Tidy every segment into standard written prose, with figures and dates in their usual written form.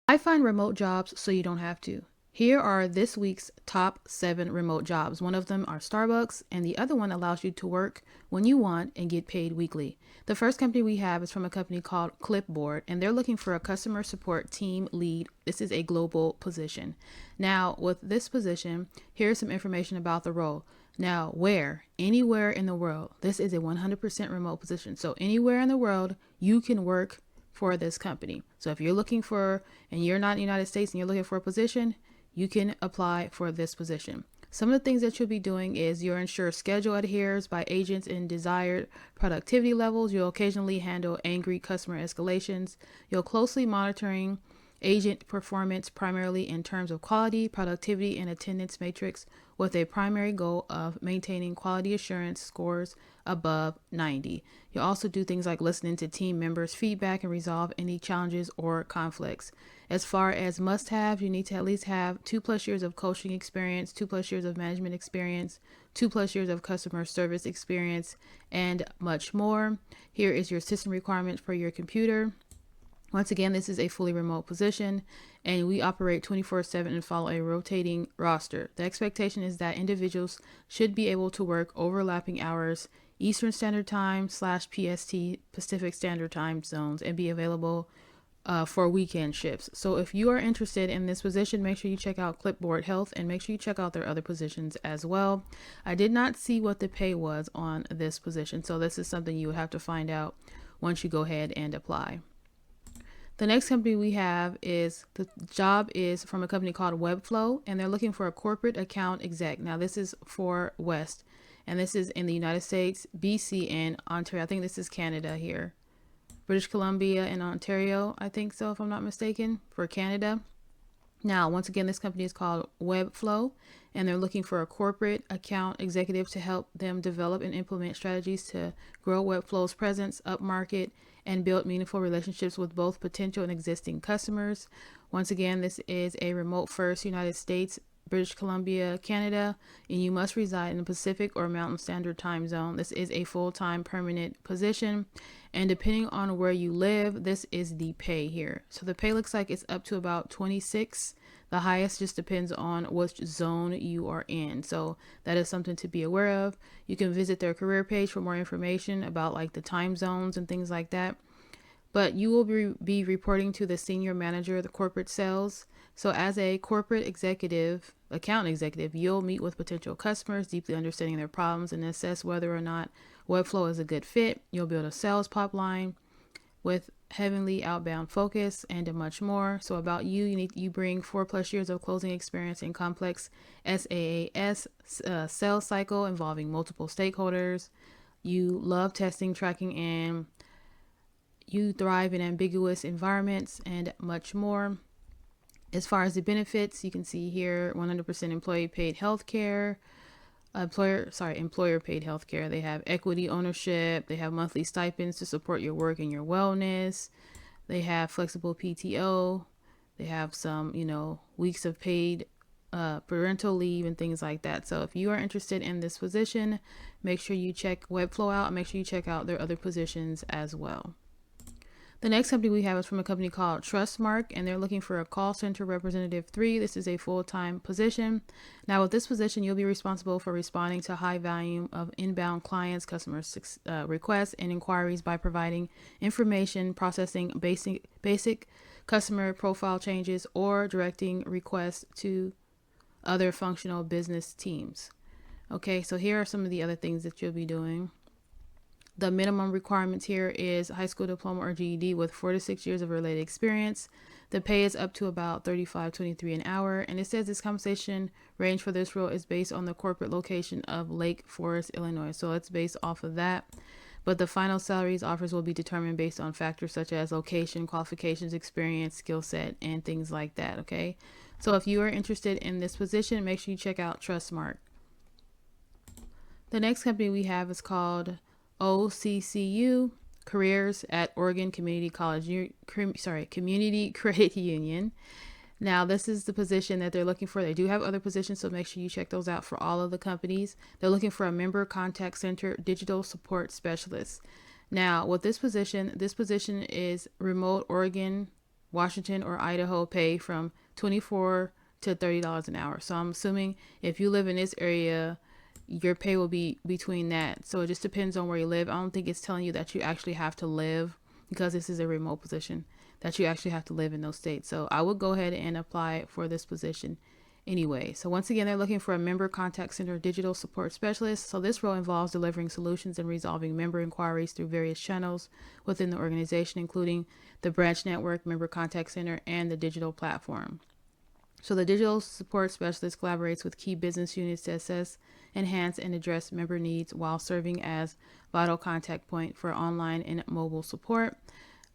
I find remote jobs so you don't have to. Here are this week's top 7 remote jobs. One of them are Starbucks, and the other one allows you to work when you want and get paid weekly. The first company we have is from a company called Clipboard, and they're looking for a customer support team lead. This is a global position. Now, with this position, here's some information about the role. Now, where? Anywhere in the world. This is a 100% remote position. So, anywhere in the world, you can work for this company. So if you're looking for, and you're not in the United States and you're looking for a position, you can apply for this position. Some of the things that you'll be doing is you'll ensure schedule adheres by agents in desired productivity levels. You'll occasionally handle angry customer escalations. You'll closely monitoring agent performance primarily in terms of quality, productivity, and attendance matrix with a primary goal of maintaining quality assurance scores above 90. You'll also do things like listening to team members' feedback and resolve any challenges or conflicts. As far as must-have, you need to at least have 2+ years of coaching experience, 2+ years of management experience, 2+ years of customer service experience, and much more. Here is your system requirements for your computer. Once again, this is a fully remote position, and we operate 24/7 and follow a rotating roster. The expectation is that individuals should be able to work overlapping hours, Eastern Standard Time / PST, Pacific Standard Time zones, and be available for weekend shifts. So if you are interested in this position, make sure you check out Clipboard Health and make sure you check out their other positions as well. I did not see what the pay was on this position, so this is something you would have to find out once you go ahead and apply. The next company we have is, the job is from a company called Webflow, and they're looking for a corporate account exec. Now this is for West, and this is in the United States, BC, and Ontario. I think this is Canada here. British Columbia and Ontario, I think so, if I'm not mistaken, for Canada. Now, once again, this company is called Webflow, and they're looking for a corporate account executive to help them develop and implement strategies to grow Webflow's presence upmarket and build meaningful relationships with both potential and existing customers. Once again, this is a remote first United States, British Columbia, Canada, and you must reside in the Pacific or Mountain Standard Time Zone. This is a full-time permanent position, and depending on where you live, this is the pay here. So the pay looks like it's up to about 26. The highest just depends on which zone you are in. So that is something to be aware of. You can visit their career page for more information about like the time zones and things like that. But you will be reporting to the senior manager of the corporate sales. So as a corporate executive, account executive, you'll meet with potential customers, deeply understanding their problems and assess whether or not Webflow is a good fit. You'll build a sales pipeline with heavily outbound focus and much more. So about you, you bring 4+ years of closing experience in complex SaaS sales cycle involving multiple stakeholders. You love testing, tracking, and you thrive in ambiguous environments and much more. As far as the benefits, you can see here 100% employee paid healthcare, employer paid healthcare. They have equity ownership. They have monthly stipends to support your work and your wellness. They have flexible PTO. They have some, weeks of paid parental leave and things like that. So if you are interested in this position, make sure you check Webflow out and make sure you check out their other positions as well. The next company we have is from a company called Trustmark, and they're looking for a call center representative 3. This is a full-time position. Now, with this position, you'll be responsible for responding to high volume of inbound clients, customer requests, and inquiries by providing information, processing basic customer profile changes, or directing requests to other functional business teams. Okay, so here are some of the other things that you'll be doing. The minimum requirements here is high school diploma or GED with 4 to 6 years of related experience. The pay is up to about $35.23 an hour, and it says this compensation range for this role is based on the corporate location of Lake Forest, Illinois. So it's based off of that. But the final salaries offers will be determined based on factors such as location, qualifications, experience, skill set, and things like that. Okay. So if you are interested in this position, make sure you check out Trustmark. The next company we have is called OCCU, Careers at Oregon Community Community Credit Union. Now, this is the position that they're looking for. They do have other positions, so make sure you check those out for all of the companies. They're looking for a member contact center digital support specialist. Now, with this position is remote Oregon Washington, or Idaho pay from $24 to $30 an hour. So I'm assuming if you live in this area, your pay will be between that. So it just depends on where you live. I don't think it's telling you that you actually have to live, because this is a remote position, that you actually have to live in those states. So I would go ahead and apply for this position anyway. So once again, they're looking for a member contact center digital support specialist. So this role involves delivering solutions and resolving member inquiries through various channels within the organization, including the branch network, member contact center, and the digital platform. So the digital support specialist collaborates with key business units to assess, enhance, and address member needs while serving as vital contact point for online and mobile support.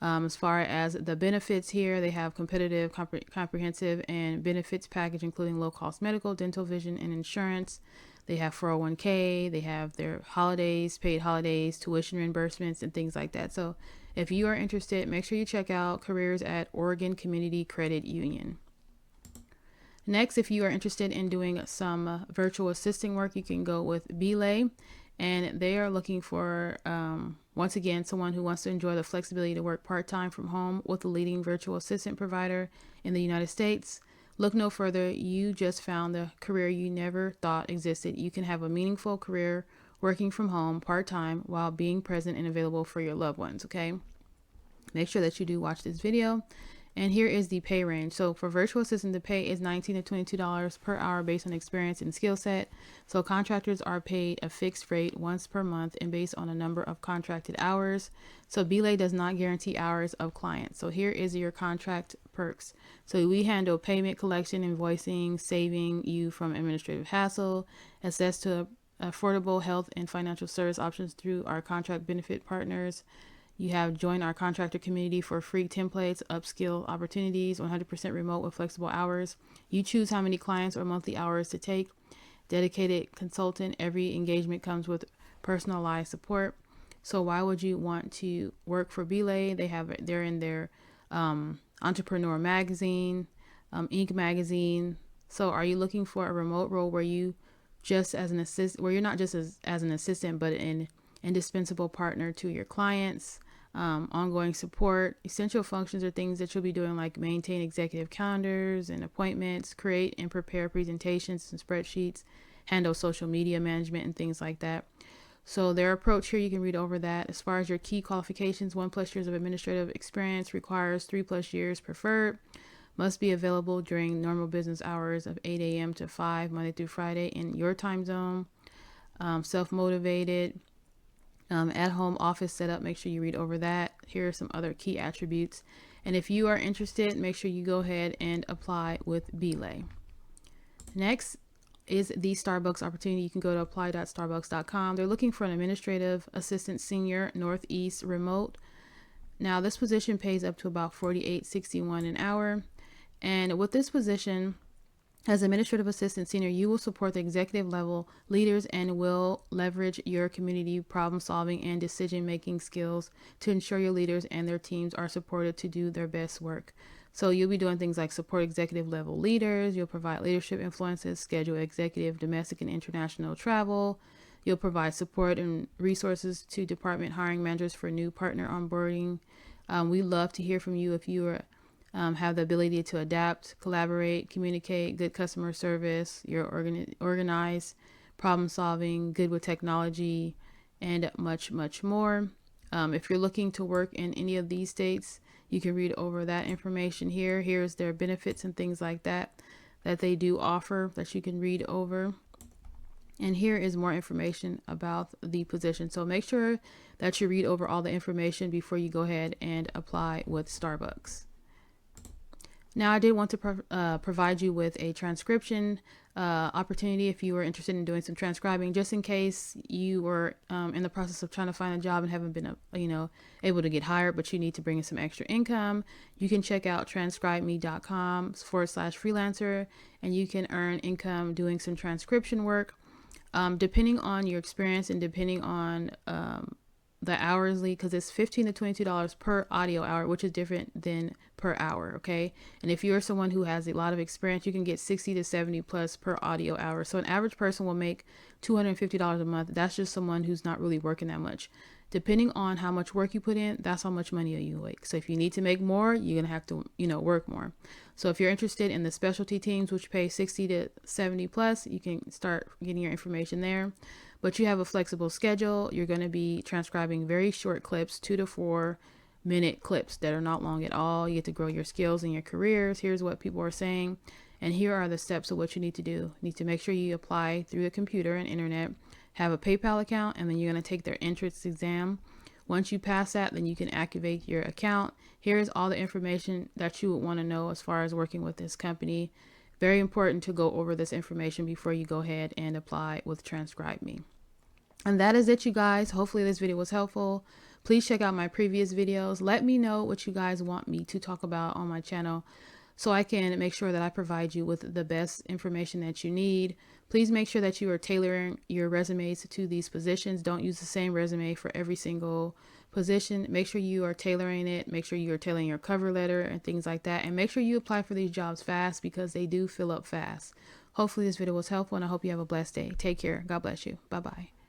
As far as the benefits here, they have competitive, comprehensive, and benefits package, including low-cost medical, dental, vision, and insurance. They have 401k. They have their holidays, paid holidays, tuition reimbursements, and things like that. So if you are interested, make sure you check out careers at Oregon Community Credit Union. Next, if you are interested in doing some virtual assisting work, you can go with Belay, and they are looking for, once again, someone who wants to enjoy the flexibility to work part-time from home with a leading virtual assistant provider in the United States. Look no further. You just found the career you never thought existed. You can have a meaningful career working from home part-time while being present and available for your loved ones, okay? Make sure that you do watch this video. And here is the pay range. So for virtual assistant, the pay is $19 to $22 per hour based on experience and skill set. So contractors are paid a fixed rate once per month and based on a number of contracted hours. So Belay does not guarantee hours of clients. So here is your contract perks. So we handle payment collection, invoicing, saving you from administrative hassle, access to affordable health and financial service options through our contract benefit partners. You have joined our contractor community for free templates, upskill opportunities, 100% remote with flexible hours. You choose how many clients or monthly hours to take. Dedicated consultant. Every engagement comes with personalized support. So why would you want to work for Belay? They're in their Entrepreneur Magazine, Inc. Magazine. So are you looking for a remote role where you just as an assist, where you're not just as an assistant, but an indispensable partner to your clients? Ongoing support. Essential functions are things that you'll be doing, like maintain executive calendars and appointments, create and prepare presentations and spreadsheets, handle social media management and things like that. So their approach here, you can read over that. As far as your key qualifications, 1+ years of administrative experience, requires 3+ years preferred, must be available during normal business hours of 8 a.m. to 5 Monday through Friday in your time zone. Self-motivated. At-home office setup, make sure you read over that. Here are some other key attributes. And if you are interested, make sure you go ahead and apply with Belay. Next is the Starbucks opportunity. You can go to apply.starbucks.com. They're looking for an administrative assistant senior Northeast remote. Now this position pays up to about $48.61 an hour. And with this position, as administrative assistant senior, you will support the executive level leaders and will leverage your community problem solving and decision making skills to ensure your leaders and their teams are supported to do their best work. So you'll be doing things like support executive level leaders. You'll provide leadership influences, schedule executive, domestic, and international travel. You'll provide support and resources to department hiring managers for new partner onboarding. We love to hear from you if you are have the ability to adapt, collaborate, communicate, good customer service, you're organized, problem solving, good with technology, and much, much more. If you're looking to work in any of these states, you can read over that information here. Here's their benefits and things like that they do offer that you can read over. And here is more information about the position. So make sure that you read over all the information before you go ahead and apply with Starbucks. Now, I did want to provide you with a transcription opportunity if you were interested in doing some transcribing, just in case you were in the process of trying to find a job and haven't been, able to get hired, but you need to bring in some extra income. You can check out transcribeme.com/freelancer, and you can earn income doing some transcription work. Depending on your experience and depending on the hourly, because it's $15 to $22 per audio hour, which is different than per hour. Okay. And if you're someone who has a lot of experience, you can get 60 to 70 plus per audio hour. So an average person will make $250 a month. That's just someone who's not really working that much. Depending on how much work you put in, that's how much money you make. So if you need to make more, you're going to have to, work more. So if you're interested in the specialty teams, which pay 60 to 70 plus, you can start getting your information there. But you have a flexible schedule. You're going to be transcribing very short clips, 2 to 4 minute clips that are not long at all. You get to grow your skills and your careers. Here's what people are saying. And here are the steps of what you need to do. You need to make sure you apply through the computer and internet, have a PayPal account, and then you're going to take their entrance exam. Once you pass that, then you can activate your account. Here's all the information that you would want to know as far as working with this company. Very important to go over this information before you go ahead and apply with Transcribe Me. And that is it, you guys. Hopefully this video was helpful. Please check out my previous videos. Let me know what you guys want me to talk about on my channel, so I can make sure that I provide you with the best information that you need. Please make sure that you are tailoring your resumes to these positions. Don't use the same resume for every single position. Make sure you are tailoring it. Make sure you are tailoring your cover letter and things like that. And make sure you apply for these jobs fast, because they do fill up fast. Hopefully this video was helpful, and I hope you have a blessed day. Take care. God bless you. Bye-bye.